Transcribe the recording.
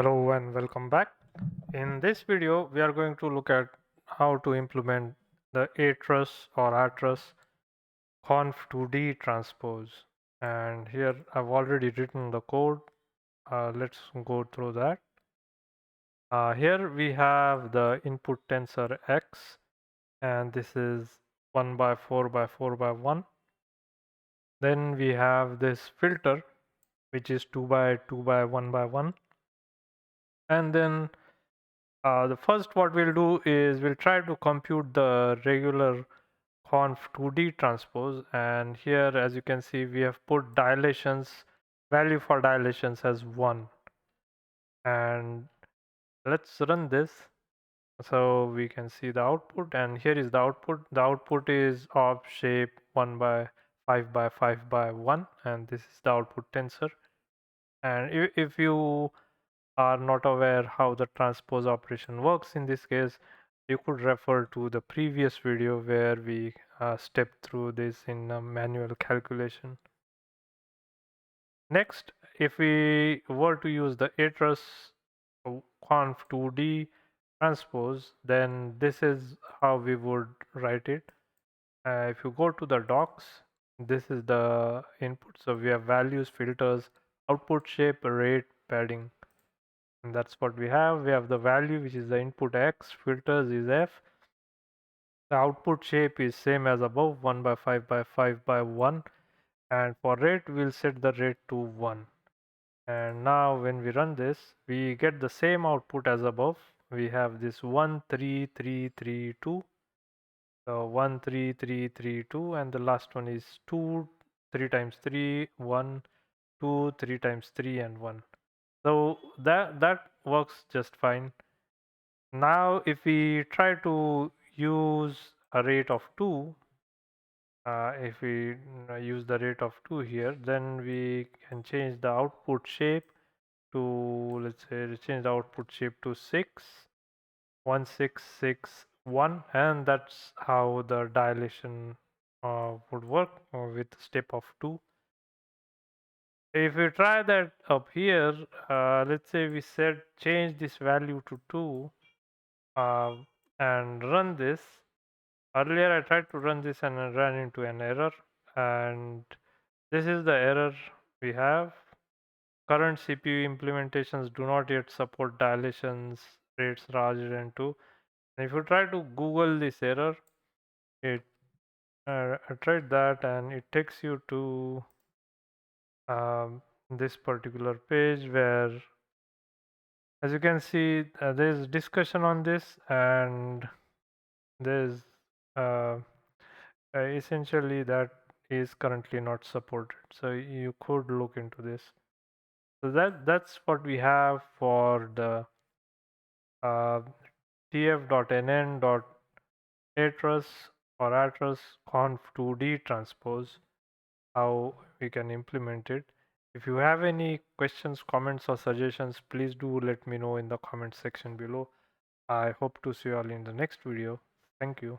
Hello and welcome back. In this video, we are going to look at how to implement the atrous or atrous conv2d transpose. And here I've already written the code. Let's go through that. Here we have the input tensor x, and this is 1 by 4 by 4 by 1. Then we have this filter, which is 2 by 2 by 1 by 1. And then the first what we'll do is we'll try to compute the regular conv2d transpose, and here as you can see we have put dilations, value for dilations as 1, and let's run this so we can see the output. And here is the output is of shape 1 by 5 by 5 by 1, and this is the output tensor. And if you are not aware how the transpose operation works in this case, you could refer to the previous video where we stepped through this in a manual calculation. Next, if we were to use the atrous conv2d transpose, then this is how we would write it. If you go to the docs, this is the input. So we have values, filters, output shape, rate, padding. And that's what we have. We have the value, which is the input x, filters is f. The output shape is same as above, 1 by 5 by 5 by 1. And for rate, we'll set the rate to 1. And now when we run this, we get the same output as above. We have this 1, 3, 3, 3, 2. So 1, 3, 3, 3, 2. And the last one is 2, 3 times 3, 1, 2, 3 times 3, and 1. So that works just fine. Now if we try to use a rate of 2, if we use the rate of 2 here, then we can change the output shape to, let's say, change the output shape to 6, 1, 6, 6, 1, and that's how the dilation would work with step of 2. If we try that up here, let's say we said change this value to 2 and run this. Earlier I tried to run this and I ran into an error, and this is the error we have. Current CPU implementations do not yet support dilations rates larger than 2. And if you try to Google this error, I tried that and it takes you to this particular page where, as you can see, there's discussion on this, and there's essentially that is currently not supported. So you could look into this. So that's what we have for the tf.nn.atrous or atrous conv2d transpose, how we can implement it. If you have any questions, comments, or suggestions, please do let me know in the comment section below. I hope to see you all in the next video. Thank you.